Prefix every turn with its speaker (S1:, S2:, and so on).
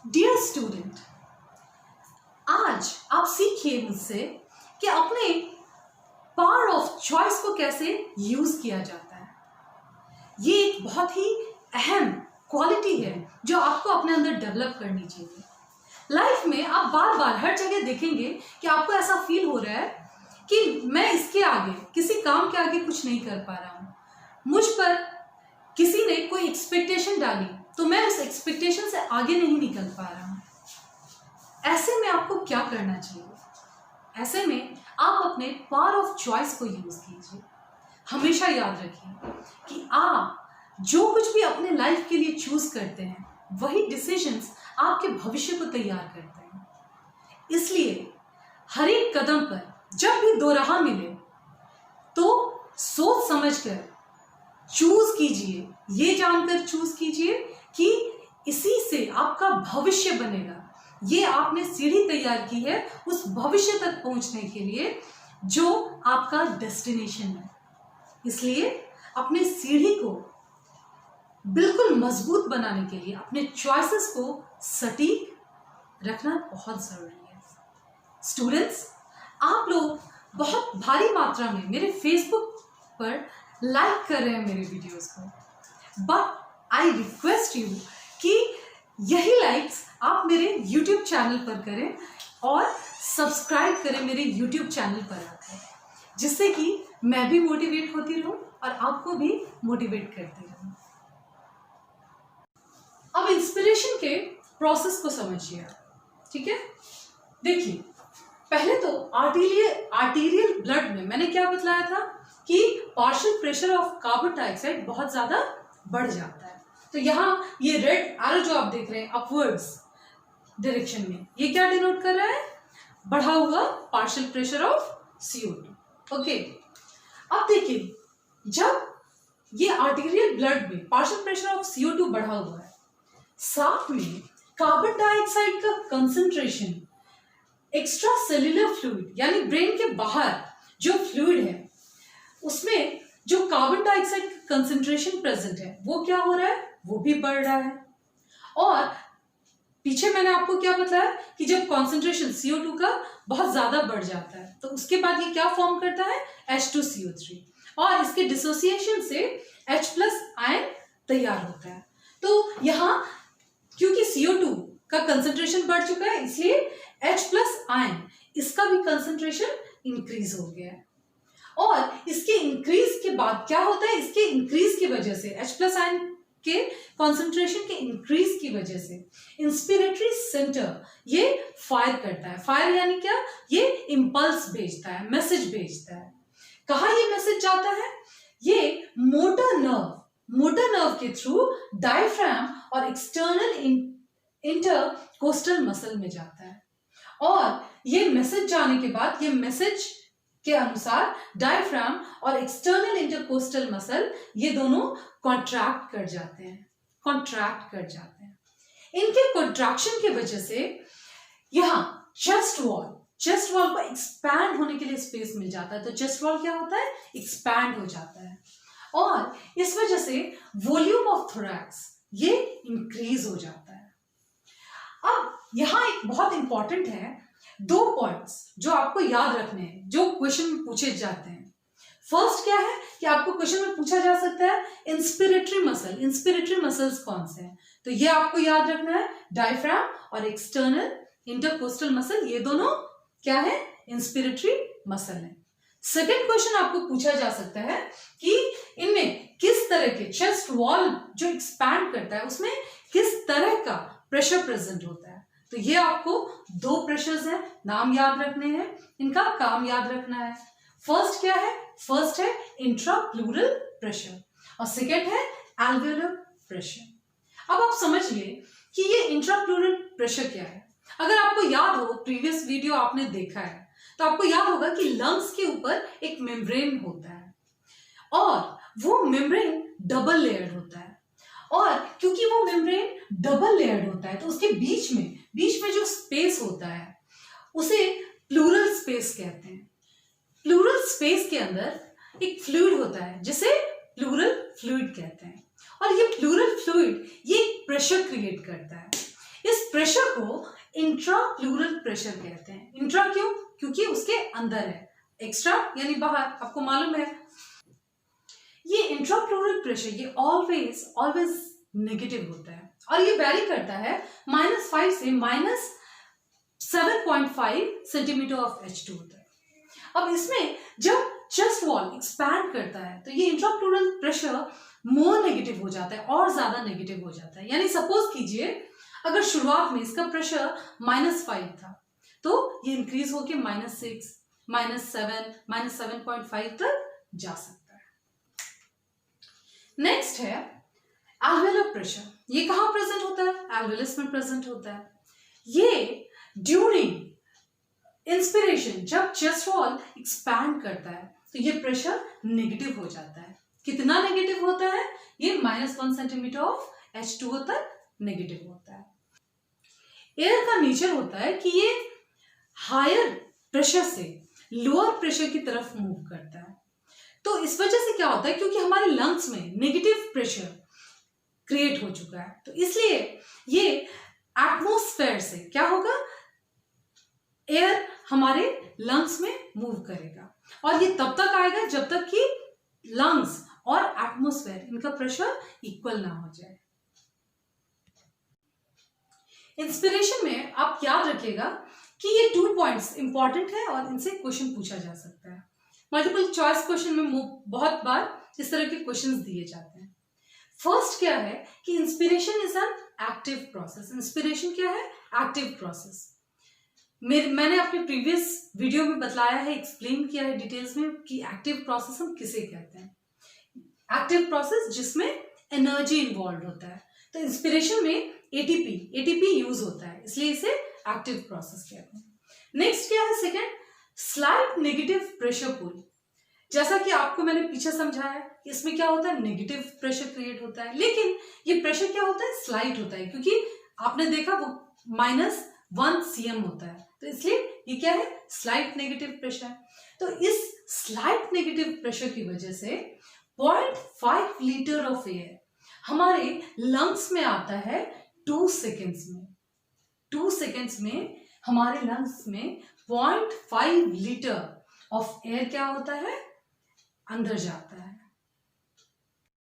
S1: Dear student, आज आप सीखिए मुझसे कि अपने पावर ऑफ चॉइस को कैसे यूज किया जाता है। ये एक बहुत ही अहम क्वालिटी है जो आपको अपने अंदर डेवलप करनी चाहिए। लाइफ में आप बार बार हर जगह देखेंगे कि आपको ऐसा फील हो रहा है कि मैं इसके आगे, किसी काम के आगे कुछ नहीं कर पा रहा हूँ। मुझ पर किसी ने कोई एक्सपेक्टेशन डाली तो मैं उस एक्सपेक्टेशन से आगे नहीं निकल पा रहा हूँ। ऐसे में आपको क्या करना चाहिए? ऐसे में आप अपने पावर ऑफ चॉइस को यूज कीजिए। हमेशा याद रखिए कि आप जो कुछ भी अपने लाइफ के लिए चूज करते हैं वही डिसीजंस आपके भविष्य को तैयार करते हैं। इसलिए हर एक कदम पर जब भी दो राह मिले तो सोच समझकर चूज कीजिए। ये जानकर चूज कीजिए कि इसी से आपका भविष्य बनेगा। ये आपने सीढ़ी तैयार की है उस भविष्य तक पहुंचने के लिए जो आपका डेस्टिनेशन है। इसलिए अपने सीढ़ी को बिल्कुल मजबूत बनाने के लिए अपने चॉइसेस को सटीक रखना बहुत जरूरी है। स्टूडेंट्स, आप लोग बहुत भारी मात्रा में मेरे फेसबुक पर लाइक कर रहे हैं मेरे वीडियोस को, बट आई रिक्वेस्ट यू कि यही लाइक्स आप मेरे YouTube चैनल पर करें और सब्सक्राइब करें मेरे YouTube चैनल पर आकर, जिससे कि मैं भी मोटिवेट होती रहूं और आपको भी मोटिवेट करती रहूं। अब इंस्पिरेशन के प्रोसेस को समझिए, ठीक है? देखिए, पहले तो आर्टीरियल ब्लड में मैंने क्या बतलाया था कि partial pressure of carbon dioxide बहुत ज्यादा बढ़ जाता है। तो यहाँ ये रेड एरो जो आप देख रहे हैं अपवर्ड्स डायरेक्शन में, ये क्या डिनोट कर रहा है? बढ़ा हुआ partial pressure of CO2। Okay, अब देखिए, जब ये आर्टीरियल ब्लड में पार्शियल प्रेशर ऑफ CO2 बढ़ा हुआ है, साथ में कार्बन डाइऑक्साइड का कंसंट्रेशन एक्स्ट्रा सेल्यूलर फ्लूइड यानी ब्रेन के बाहर जो फ्लूइड है उसमें जो कार्बन डाइऑक्साइड का कंसंट्रेशन प्रेजेंट है वो क्या हो रहा है? वो भी बढ़ रहा है। और पीछे मैंने आपको क्या बताया कि जब कॉन्सेंट्रेशन CO2 का बहुत ज्यादा बढ़ जाता है तो उसके बाद ये क्या फॉर्म करता है? H2CO3, और इसके डिसोसिएशन से H+ आयन तैयार होता है। तो यहाँ क्योंकि CO2 का कंसंट्रेशन बढ़ चुका है इसलिए H+ आयन, इसका भी कंसंट्रेशन इंक्रीज हो गया है। और इसके इंक्रीज के बाद क्या होता है? इसके इंक्रीज की वजह से H+ आयन के कंसंट्रेशन के इंक्रीज की वजह से इंस्पिरेटरी सेंटर ये फायर करता है। फायर यानी क्या? ये इंपल्स भेजता है, मैसेज भेजता है। कहाँ ये मैसेज जाता है? ये मोटर नर्व के थ्रू डायफ्राम और एक्सटर्नल इंटरकोस्टल मसल में जाता है। और ये मैसेज जाने के बाद, ये मैसेज के अनुसार डायफ्राम और एक्सटर्नल इंटरकोस्टल मसल ये दोनों कॉन्ट्रैक्ट कर जाते हैं। इनके कॉन्ट्रैक्शन की वजह से यहाँ चेस्ट वॉल को एक्सपैंड होने के लिए स्पेस मिल जाता है। तो चेस्ट वॉल क्या होता है? एक्सपैंड हो जाता है और इस वजह से वॉल्यूम ऑफ थोरैक्स ये इंक्रीज हो जाता है। अब यहाँ एक बहुत इंपॉर्टेंट है, 2 पॉइंट्स जो आपको याद रखने हैं जो क्वेश्चन में पूछे जाते हैं। फर्स्ट क्या है कि आपको क्वेश्चन में पूछा जा सकता है इंस्पिरेटरी मसल्स कौन से हैं? तो ये आपको याद रखना है, डायफ्राम और एक्सटर्नल इंटरकोस्टल मसल, ये दोनों क्या है? इंस्पिरेटरी मसल है। सेकेंड क्वेश्चन आपको पूछा जा सकता है कि इनमें किस तरह के चेस्ट वॉल जो एक्सपैंड करता है उसमें किस तरह का प्रेशर प्रेजेंट होता है। तो ये आपको 2 प्रेशर्स हैं, नाम याद रखने हैं, इनका काम याद रखना है। फर्स्ट क्या है? फर्स्ट है इंट्राप्लूरल प्रेशर और सेकेंड है एल्वियोलर प्रेशर। अब आप समझिए कि ये इंट्राप्लूरल प्रेशर क्या है। अगर आपको याद हो, प्रीवियस वीडियो आपने देखा है तो आपको याद होगा कि लंग्स के ऊपर एक मेम्ब्रेन होता है और वो मेम्ब्रेन डबल लेयर्ड होता है। और क्योंकि वो मेम्ब्रेन डबल लेयर्ड होता है तो उसके बीच में जो स्पेस होता है उसे प्लूरल स्पेस कहते हैं। प्लूरल स्पेस के अंदर एक फ्लूइड होता है जिसे प्लूरल फ्लूइड कहते हैं और ये प्लूरल फ्लूइड ये प्रेशर क्रिएट करता है। इस प्रेशर को इंट्राप्लूरल प्रेशर कहते हैं। इंट्रा क्यों? क्योंकि उसके अंदर है, एक्स्ट्रा यानी बाहर, आपको मालूम है। ये इंट्राप्लूरल प्रेशर ये ऑलवेज नेगेटिव होता है और ये वैरी करता है -5 से -7.5 सेंटीमीटर ऑफ H2 होता है। अब इसमें जब चेस्ट वॉल एक्सपैंड करता है तो ये इंट्राप्लूरल प्रेशर मोर नेगेटिव हो जाता है और ज्यादा नेगेटिव हो जाता है। यानी सपोज कीजिए अगर शुरुआत में इसका प्रेशर -5 था तो ये इंक्रीज होके -6, -7, -7.5 तक जा सकता है। नेक्स्ट है एल्वेलर प्रेशर। ये कहाँ प्रेजेंट होता है? एल्वेलस में प्रेजेंट होता है। ये ड्यूरिंग इंस्पिरेशन जब चेस्ट वॉल एक्सपैंड करता है तो ये प्रेशर नेगेटिव हो जाता है। कितना नेगेटिव होता है? ये -1 सेंटीमीटर ऑफ H2O तक नेगेटिव होता है। एयर का नेचर होता है कि ये हायर प्रेशर से लोअर प्रेशर की तरफ मूव करता है। तो इस वजह से क्या होता है, क्योंकि हमारे लंग्स में नेगेटिव प्रेशर क्रिएट हो चुका है तो इसलिए ये एटमॉस्फेयर से क्या होगा, एयर हमारे लंग्स में मूव करेगा और ये तब तक आएगा जब तक कि लंग्स और एटमॉस्फेयर इनका प्रेशर इक्वल ना हो जाए। इंस्पिरेशन में आप याद रखिएगा कि ये 2 पॉइंट्स इंपॉर्टेंट है और इनसे क्वेश्चन पूछा जा सकता है। मल्टीपल चॉइस क्वेश्चन में बहुत बार इस तरह के क्वेश्चंस दिए जाते हैं। फर्स्ट क्या है कि inspiration is an active process. Inspiration क्या है? Active process. मैंने अपने प्रीवियस वीडियो में बताया है, एक्सप्लेन किया है डिटेल्स में कि एक्टिव प्रोसेस हम किसे कहते हैं। एक्टिव प्रोसेस जिसमें एनर्जी इन्वॉल्व होता है। तो इंस्पिरेशन में एटीपी यूज होता है, इसलिए इसे एक्टिव प्रोसेस कहते हैं। नेक्स्ट क्या है? सेकेंड, स्लाइट नेगेटिव प्रेशर पुल। जैसा कि आपको मैंने पीछे समझाया, इसमें क्या होता है, नेगेटिव प्रेशर क्रिएट होता है, लेकिन ये प्रेशर क्या होता है, स्लाइट होता है, क्योंकि आपने देखा वो -1 cm होता है, तो इसलिए ये क्या है, स्लाइट नेगेटिव प्रेशर। तो इस स्लाइट नेगेटिव प्रेशर की वजह से 0.5 लीटर ऑफ एयर हमारे लंग्स में आता है 2 सेकेंड्स में। 2 सेकेंड्स में हमारे लंग्स में 0.5 लीटर ऑफ एयर क्या होता है, अंदर जाता है।